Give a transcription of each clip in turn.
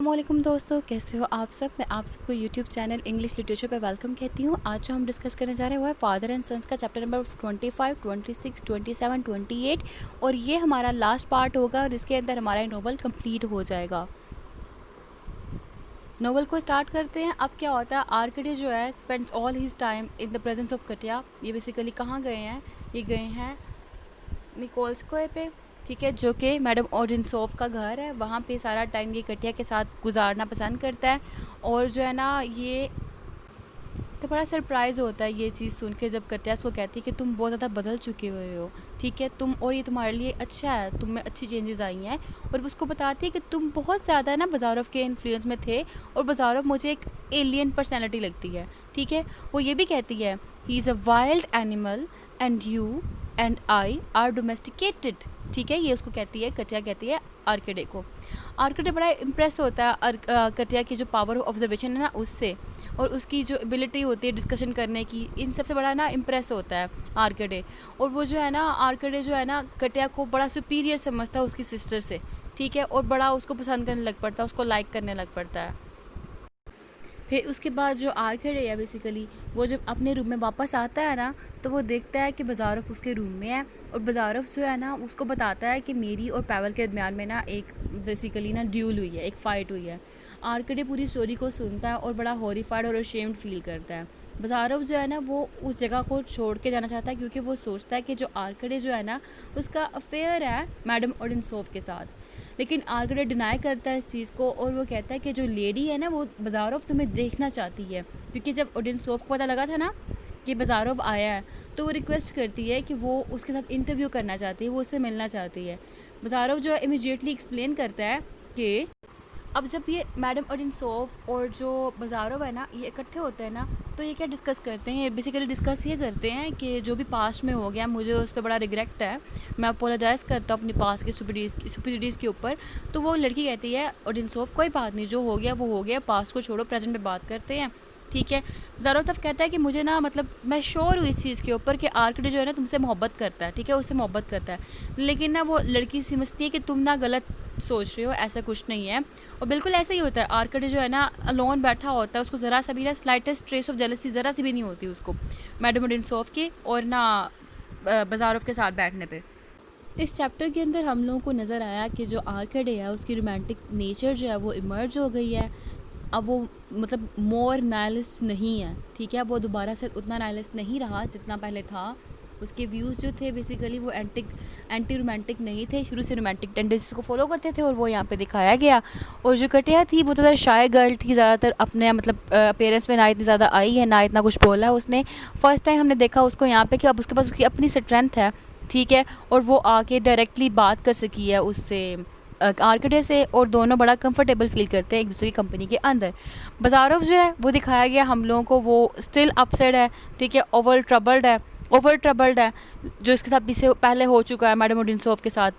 वालेकुम दोस्तों, कैसे हो आप सब। मैं आप सबको यूट्यूब चैनल इंग्लिश लिटरेचर पे वेलकम कहती हूँ। आज जो हम डिस्कस करने जा रहे हैं वो है फादर एंड सन्स का चैप्टर नंबर 25, 26, 27, 28 और ये हमारा लास्ट पार्ट होगा और इसके अंदर हमारा नोवेल कंप्लीट हो जाएगा। नोवेल को स्टार्ट करते हैं। अब क्या होता है, आर्किडे जो है spends all his time in the presence of कटिया। ये बेसिकली कहाँ गए हैं, ये गए हैं निकोल्स्कोए पे, ठीक है, जो कि मैडम ओडिनसोफ का घर है। वहाँ पे सारा टाइम ये कटिया के साथ गुजारना पसंद करता है। और जो है ना, ये तो बड़ा सरप्राइज़ होता है ये चीज़ सुन के जब कटिया उसको कहती है कि तुम बहुत ज़्यादा बदल चुके हुए हो, ठीक है, तुम और ये तुम्हारे लिए अच्छा है, तुम में अच्छी चेंजेस आई हैं। और वो उसको बताती है कि तुम बहुत ज़्यादा ना बाज़ारफ के इन्फ्लुएंस में थे और बाज़ारफ मुझे एक एलियन पर्सनैलिटी लगती है, ठीक है। वो ये भी कहती है he is a wild animal and you and I R domesticated, ठीक है। ये उसको कहती है, कटिया कहती है आर्किडे को। आर्किडे बड़ा इम्प्रेस होता है कटिया की जो पावर ऑफ ऑब्जर्वेशन है ना उससे, और उसकी जो एबिलिटी होती है डिस्कशन करने की, इन सबसे बड़ा ना इम्प्रेस होता है आर्किडे। और वो जो है ना, आर्किडे जो है ना कटिया को बड़ा सुपीरियर समझता है उसकी सिस्टर से, ठीक है, और बड़ा उसको पसंद करने लग पड़ता है, उसको लाइक करने लग पड़ता है। फिर उसके बाद जो आर्किडे है बेसिकली, वो जब अपने रूम में वापस आता है ना, तो वो देखता है कि बाज़ारफ उसके रूम में है। और बाज़ारफ जो है ना उसको बताता है कि मेरी और पैवल के दरमियान में ना एक बेसिकली ना ड्यूल हुई है, एक फ़ाइट हुई है। आर्किडे पूरी स्टोरी को सुनता है और बड़ा हॉरिफाइड और अशेम्ड फील करता है। बाज़ारफ जो है ना वो उस जगह को छोड़ के जाना चाहता है, क्योंकि वो सोचता है कि जो आर्किडे जो है ना उसका अफेयर है मैडम ओडिनसोफ के साथ। लेकिन आर्किडे डिनाई करता है इस चीज़ को, और वो कहता है कि जो लेडी है ना वो बाज़ारफ तुम्हें देखना चाहती है। क्योंकि जब ओडिनसोफ को पता लगा था ना कि बाज़ारफ आया है, तो वो रिक्वेस्ट करती है कि वो उसके साथ इंटरव्यू करना चाहती है, वो उससे मिलना चाहती है। बाज़ारफ जो है इमीडिएटली एक्सप्लेन करता है कि अब जब ये मैडम ओडिनसोफ और जो बाज़ारफ है ना ये इकट्ठे होते हैं ना, तो ये क्या डिस्कस करते हैं, ये बेसिकली डिस्कस ये करते हैं कि जो भी पास्ट में हो गया मुझे उस पर बड़ा रिग्रेट है, मैं अपोलोजाइज़ करता हूँ अपनी पास्ट के सुपीरियर्स के ऊपर। तो वो लड़की कहती है ओडिनसोफ कोई बात नहीं, जो हो गया वो हो गया, पास्ट को छोड़ो, प्रेजेंट में बात करते हैं, ठीक है। ज़ारो तब कहता है कि मुझे ना मतलब मैं श्योर हूँ इस चीज़ के ऊपर कि आर्किडे जो है ना तुमसे मोहब्बत करता है, ठीक है, उससे मोहब्बत करता है। लेकिन ना वो लड़की समझती है कि तुम ना गलत सोच रहे हो, ऐसा कुछ नहीं है। और बिल्कुल ऐसा ही होता है, आर्किडे जो है ना अलोन बैठा होता है, उसको ज़रा सा भी ना स्लाइटेस्ट ट्रेस ऑफ जेलसी ज़रा सी भी नहीं होती उसको मैडम ओडिनसोफ की और ना बाज़ारफ के साथ बैठने पे। इस चैप्टर के अंदर हम लोगों को नज़र आया कि जो आर्किडे है उसकी रोमांटिक नेचर जो है वो इमर्ज हो गई है। अब वो मतलब मोर नाइलिस्ट नहीं है, ठीक है, वो दोबारा से उतना नाइलिस्ट नहीं रहा जितना पहले था। उसके व्यूज़ जो थे बेसिकली वो एंटी रोमांटिक नहीं थे, शुरू से रोमांटिक टेंडेंसीज को फॉलो करते थे, और वो यहाँ पे दिखाया गया। और जो कटिया थी वो ज़्यादा शाय गर्ल थी, ज़्यादातर अपने मतलब पेरेंट्स में ना इतनी ज़्यादा आई है, ना इतना कुछ बोला है उसने। फर्स्ट टाइम हमने देखा उसको यहाँ पे कि अब उसके पास उसकी अपनी स्ट्रेंथ है, ठीक है, और वो आके डायरेक्टली बात कर सकी है उससे आर्किडे से, और दोनों बड़ा कंफर्टेबल फील करते हैं एक दूसरे की कंपनी के अंदर। बाज़ारफ जो है वो दिखाया गया हम लोगों को, वो स्टिल अपसेट है, ठीक है, ओवर ट्रबल्ड है, जो इसके साथ पीछे पहले हो चुका है मैडम ओडिनसोफ के साथ,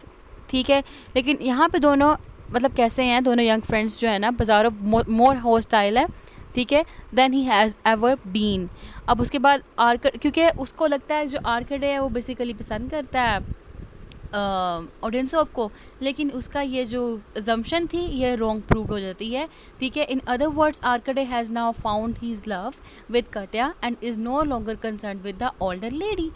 ठीक है। लेकिन यहाँ पे दोनों मतलब कैसे हैं, दोनों यंग फ्रेंड्स जो है ना, बाज़ारफ मोर हॉस्टाइल है, ठीक है, then he has ever been. अब उसके बाद क्योंकि उसको लगता है जो आर्किडे है वो बेसिकली पसंद करता है ऑडियंस को, लेकिन उसका ये जो अजम्पशन थी ये रॉन्ग प्रूव हो जाती है, ठीक है। In other words Arkady has now found his love with Katya and is no longer concern with the older lady.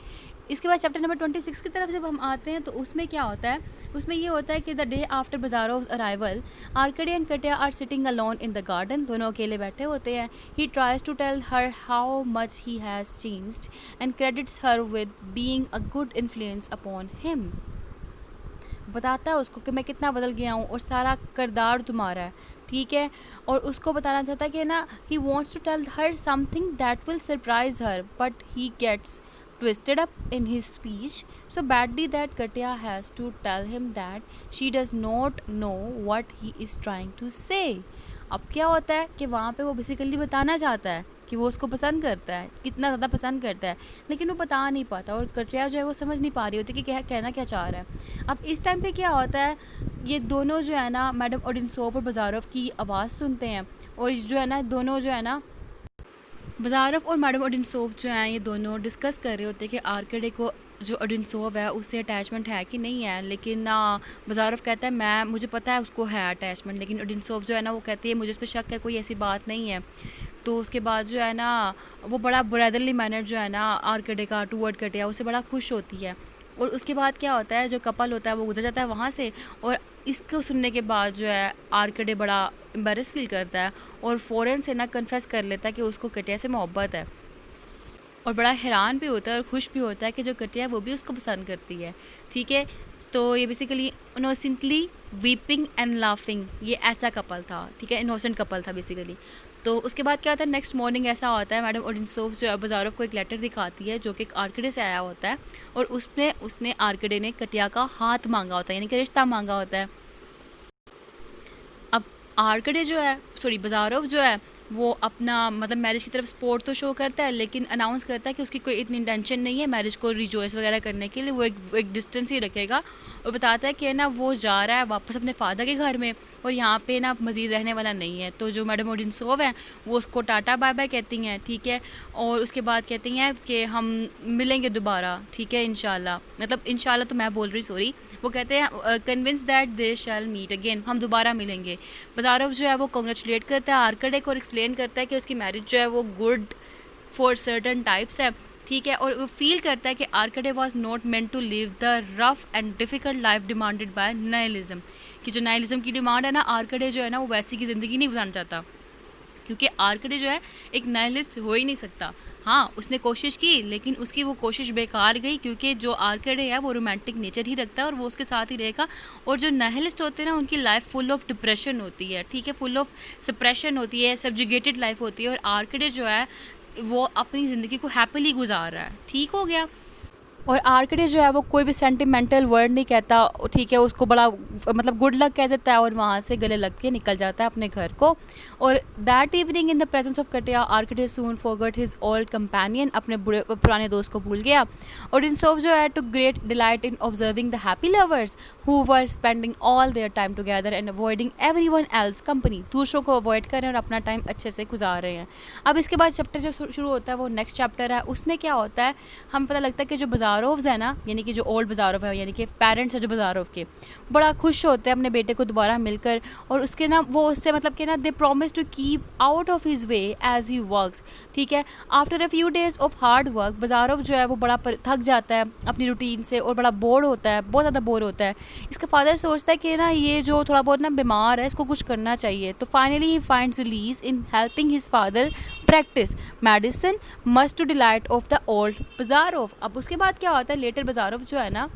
इसके बाद चैप्टर नंबर 26 की तरफ जब हम आते हैं तो उसमें क्या होता है, उसमें ये होता है कि the day after Bazarov's arrival Arkady and Katya are sitting alone in the garden, दोनों अकेले बैठे होते हैं। He tries to tell her how much he has changed and credits her with being a good influence upon him. बताता है उसको कि मैं कितना बदल गया हूँ और सारा किरदार तुम्हारा है, ठीक है। और उसको बताना चाहता है कि ना he wants to tell her something that will surprise her, but he gets twisted up in his speech so badly that Katya has to tell him that she does not know what he is trying to say। अब क्या होता है कि वहाँ पे वो basically बताना चाहता है कि वो उसको पसंद करता है, कितना ज़्यादा पसंद करता है, लेकिन वो बता नहीं पाता, और कटिया जो है वो समझ नहीं पा रही होती कि क्या कहना क्या चाह रहा है। अब इस टाइम पे क्या होता है, ये दोनों जो है ना मैडम ओडिनसोफ और बाज़ारफ की आवाज़ सुनते हैं, और जो है ना दोनों जो है ना बाज़ारफ और मैडम ओडिनसोफ जो हैं ये दोनों डिस्कस कर रहे होते हैं कि आर्किडे को जो ओडिनसोव है उससे अटैचमेंट है कि नहीं है, लेकिन ना बज़ारव कहता है मैं मुझे पता है उसको है अटैचमेंट, लेकिन ओडिनसोव जो है ना वो कहती है मुझे उस पर शक है, कोई ऐसी बात नहीं है। तो उसके बाद जो है ना वो बड़ा ब्रदरली मैनर जो है ना आर्कटे का टूवर्ड कटिया उससे बड़ा खुश होती है। और उसके बाद क्या होता है, जो कपल होता है वो गुजर जाता है वहाँ से, और इसको सुनने के बाद जो है आर्कटे बड़ा एम्बेरस फील करता है और फ़ौरन से ना कन्फेस कर लेता है कि उसको कटिया से मोहब्बत है, और बड़ा हैरान भी होता है और खुश भी होता है कि जो कटिया है वो भी उसको पसंद करती है। ठीक है, तो ये basically innocently weeping and laughing, ये ऐसा कपल था। ठीक है, इनोसेंट कपल था बेसिकली। तो उसके बाद क्या होता है, नेक्स्ट मॉर्निंग ऐसा होता है, मैडम ओडिनसोव जो है बज़ारोव को एक लेटर दिखाती है जो कि आर्कड़े से आया होता है, और उसमें उसने आर्कड़े ने कटिया का हाथ मांगा होता है, यानी कि रिश्ता मांगा होता है। अब आर्कड़े जो है सॉरी बज़ारोव जो है वो अपना मतलब मैरिज की तरफ सपोर्ट तो शो करता है, लेकिन अनाउंस करता है कि उसकी कोई इतनी इंटेंशन नहीं है मैरिज को रिजॉइस वगैरह करने के लिए, वो एक डिस्टेंस ही रखेगा, और बताता है कि ना वो जा रहा है वापस अपने फादर के घर में और यहाँ पे ना मज़ीद रहने वाला नहीं है। तो जो मैडम ओडिनसोव है वो उसको टाटा बाय बाय कहती हैं। ठीक है, और उसके बाद कहती हैं कि हम मिलेंगे दोबारा, ठीक है इंशाल्लाह, मतलब इंशाल्लाह तो मैं बोल रही सॉरी, वो कहते हैं convince that they shall meet again, हम दोबारा मिलेंगे। बज़ारोव जो है वो कॉन्ग्रेचुलेट करता है आर्कड़े को और एक्सप्लेन करता है कि उसकी मैरिज जो है वो गुड फॉर सर्टन टाइप्स है। ठीक है, और वो फील करता है कि Arkady was not meant to live the rough and difficult life demanded by nihilism, कि जो नाइलिज्म की डिमांड है ना आर्कड़े जो है ना वो वैसी की ज़िंदगी नहीं गुजारना चाहता, क्योंकि आर्कड़े जो है एक नाइलिस्ट हो ही नहीं सकता। हाँ उसने कोशिश की लेकिन उसकी वो कोशिश बेकार गई, क्योंकि जो आर्कड़े है वो रोमांटिक नेचर ही रखता है और वो उसके साथ ही रहेगा, और जो नाइलिस्ट होते हैं ना उनकी लाइफ फुल ऑफ डिप्रेशन होती है। ठीक है, फुल ऑफ सप्रेशन होती है, सब्जुगेटेड लाइफ होती है, और आर्कड़े जो है वो अपनी ज़िंदगी को हैप्पीली गुजार रहा है। ठीक हो गया। और आर्कड़े जो है वो कोई भी सेंटिमेंटल वर्ड नहीं कहता। ठीक है, उसको बड़ा मतलब गुड लक कह देता है और वहाँ से गले लग के निकल जाता है अपने घर को। और that evening in the presence of कटिया आर्कड़े सून फॉरगॉट हिज ओल्ड कंपेनियन, अपने बुरे पुराने दोस्त को भूल गया। और इनसोफ जो है to great delight in observing the happy lovers who were spending all their time together and avoiding everyone else company, दूसरों को अवॉइड कर रहे हैं और अपना टाइम अच्छे से गुजार रहे हैं। अब इसके बाद चैप्टर जो शुरू होता है वो नेक्स्ट चैप्टर है, उसमें क्या होता है हम पता लगता है कि जो बज़ारोव्स है ना, यानी कि जो ओल्ड बज़ारोव है, यानी कि पेरेंट्स है जो बज़ारोव के, बड़ा खुश होते हैं अपने बेटे को दोबारा मिलकर, और उसके ना वो उससे मतलब कि ना they promise to keep out of his way as he works. ठीक है, after a few days of hard work Bazarov जो है वो बड़ा थक जाता है अपनी रूटीन से और बड़ा बोर होता है, बहुत ज़्यादा बोर होता है। इसका फादर सोचता है कि ना ये जो थोड़ा बहुत ना बीमार है इसको कुछ करना चाहिए, तो finally he finds relief in helping his father practise medicine must to delight of the old Bazarov. अब उसके बाद क्या होता है, लेटर बज़ारोव जो है ना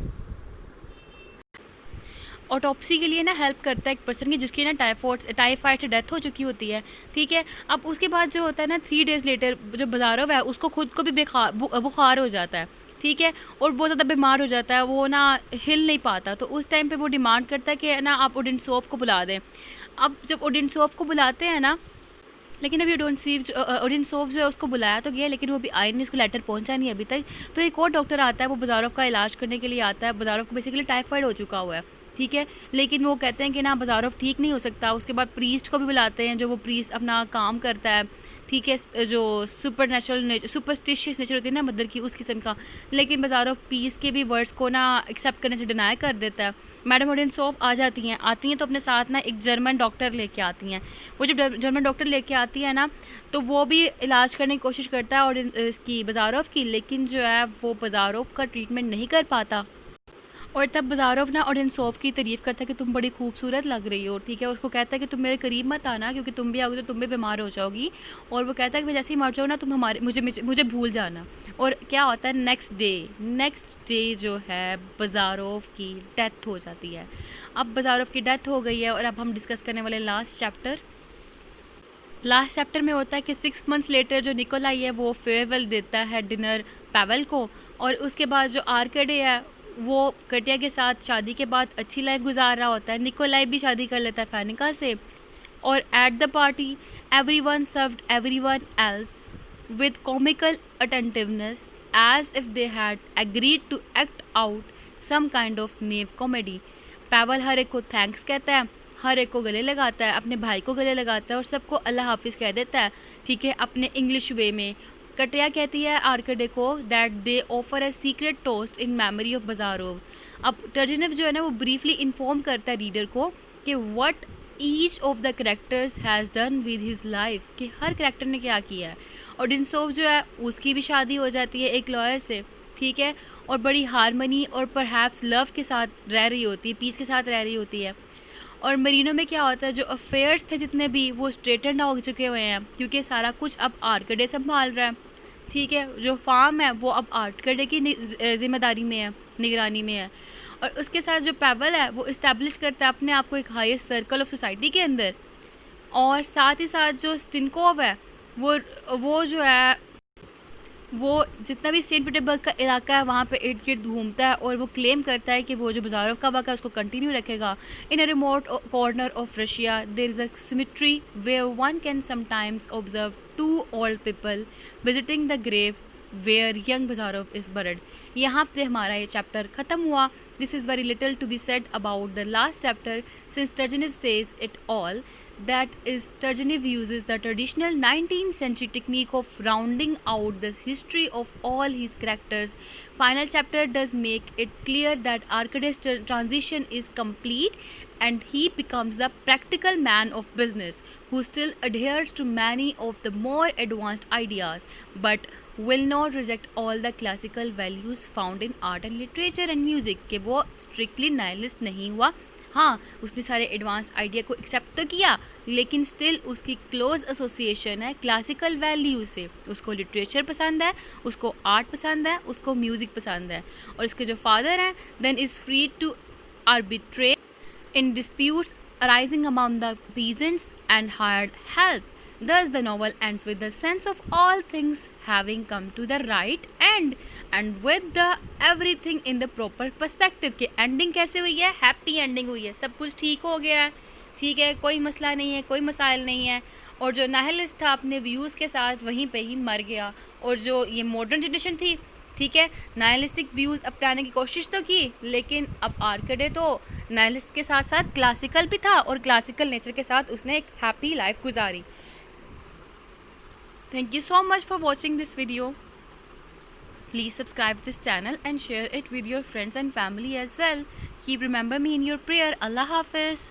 ऑटोप्सी के लिए ना हेल्प करता है एक पर्सन की जिसकी ना टाइफाइड से डेथ हो चुकी होती है। ठीक है, अब उसके बाद जो होता है ना 3 डेज़ लेटर जो बज़ारोव है उसको खुद को भी बुखार हो जाता है। ठीक है, और बहुत ज़्यादा बीमार हो जाता है, वो ना हिल नहीं पाता, तो उस टाइम पे वो डिमांड करता है कि ना आप ओडिनसोव को बुला दें। अब जब ओडिनसोव को बुलाते हैं ना, लेकिन अभी ओडिनसोव जो है उसको बुलाया तो गया लेकिन वो अभी आई नहीं, उसको लेटर पहुंचा नहीं अभी तक। तो एक और डॉक्टर आता है, वो बज़ारोव का इलाज करने के लिए आता है। बज़ारोव को बेसिकली टाइफाइड हो चुका हुआ है। ठीक है, लेकिन वो कहते हैं कि ना बज़ारोव ठीक नहीं हो सकता। उसके बाद प्रीस्ट को भी बुलाते हैं, जो वो प्रीस्ट अपना काम करता है। ठीक है, जो सुपरस्टिशियस नेचर होती है ना मदर की, उस किस्म का। लेकिन बज़ारोव पीस के भी वर्ड्स को ना एक्सेप्ट करने से डिनाई कर देता है। मैडम ओडिनसोव आती हैं तो अपने साथ ना एक जर्मन डॉक्टर लेके आती हैं। वो जब जर्मन डॉक्टर लेके आती है ना तो वो भी इलाज करने की कोशिश करता है और इसकी बज़ारोव की, लेकिन जो है वो बज़ारोव का ट्रीटमेंट नहीं कर पाता। और तब बज़ारोव ना ओडिनसोव की तारीफ़ करता है कि तुम बड़ी खूबसूरत लग रही हो। ठीक है, और उसको कहता है कि तुम मेरे करीब मत आना क्योंकि तुम भी आओगे तो तुम भी बीमार हो जाओगी। और वो कहता है कि मैं जैसे ही मर जाऊँ ना तुम मुझे भूल जाना। और क्या होता है, नेक्स्ट डे जो है बज़ारोव की डेथ हो जाती है। अब बज़ारोव की डेथ हो गई है और अब हम डिस्कस करने वाले लास्ट चैप्टर में होता है कि 6 मंथ्स लेटर जो निकोलाई है वो फेयरवेल देता है डिनर पैवेल को। और उसके बाद जो आर्कड़े है वो कटिया के साथ शादी के बाद अच्छी लाइफ गुजार रहा होता है। निकोलाई भी शादी कर लेता है फैनिका से। और at the party everyone served everyone else with comical attentiveness as if they had agreed to act out some kind of naive comedy. पैवल हर एक को थैंक्स कहता है, हर एक को गले लगाता है, अपने भाई को गले लगाता है और सबको अल्लाह हाफिज़ कह देता है। ठीक है, अपने इंग्लिश वे में कटिया कहती है आर्कडे को that they offer a secret toast in memory of Bazarov. अब टर्जेनेव जो है ना वो ब्रीफली इन्फॉर्म करता है रीडर को कि what each of the characters has done with his life, कि हर करेक्टर ने क्या किया है। और डिनसोव जो है उसकी भी शादी हो जाती है एक लॉयर से, ठीक है, और बड़ी हारमनी और परहैप्स लव के साथ रह रही होती है, पीस के साथ रह रही होती है। और मरीनो में क्या होता है, जो अफेयर्स थे जितने भी वो स्ट्रेटन हो चुके हुए हैं क्योंकि सारा कुछ अब आर्कडे संभाल रहा है, ठीक है। जो फार्म है वो अब आर्कडे की जिम्मेदारी में है, निगरानी में है। और उसके साथ जो पैवल है वो इस्टेब्लिश करता है अपने आप को एक हाईएस्ट सर्कल ऑफ सोसाइटी के अंदर। और साथ ही साथ जो स्टिनकोव है वो जो है वो जितना भी सेंट पीटर्सबर्ग का इलाका है वहाँ पे इर्द गिर्द घूमता है और वो क्लेम करता है कि वो जो बाजारों का वाक़ा है उसको कंटिन्यू रखेगा। In a remote corner of Russia there is a cemetery where one can sometimes observe two old people visiting the grave where young Bazarov is buried. यहाँ पे हमारा ये चैप्टर ख़त्म हुआ। This is very little to be said about the last chapter since Turgenev says it all. That is, Turgenev uses the traditional 19th century technique of rounding out the history of all his characters. Final chapter does make it clear that Arcades' transition is complete and he becomes the practical man of business who still adheres to many of the more advanced ideas but will not reject all the classical values found in art and literature and music. कि वो strictly nihilist नहीं हुआ। हाँ, उसने सारे advance idea को accept तो किया लेकिन स्टिल उसकी क्लोज एसोसिएशन है क्लासिकल वैल्यू से। उसको लिटरेचर पसंद है, उसको आर्ट पसंद है, उसको म्यूज़िक पसंद है। और इसके जो फादर हैं then is free to arbitrate in disputes arising among the peasants and hired help. Thus, the novel ends with the sense of all things having come to the right end and with the everything in the proper perspective. कि ending कैसे हुई है, happy ending हुई है, सब कुछ ठीक हो गया है, ठीक है, कोई मसला नहीं है, कोई मसाइल नहीं है। और जो नाहलिस्ट था अपने व्यूज़ के साथ वहीं पे ही मर गया। और जो ये मॉडर्न जनरेशन थी, ठीक है, नाइलिस्टिक व्यूज़ अपनाने की कोशिश तो की लेकिन अब आर्कडे तो नाइलिस्ट के साथ साथ क्लासिकल भी था और क्लासिकल नेचर के साथ उसने एक हैप्पी लाइफ गुजारी। Thank you so much for watching this video. Please subscribe this channel and share it with your friends and family as well. Keep remember me in your prayer. अल्लाह हाफिज़।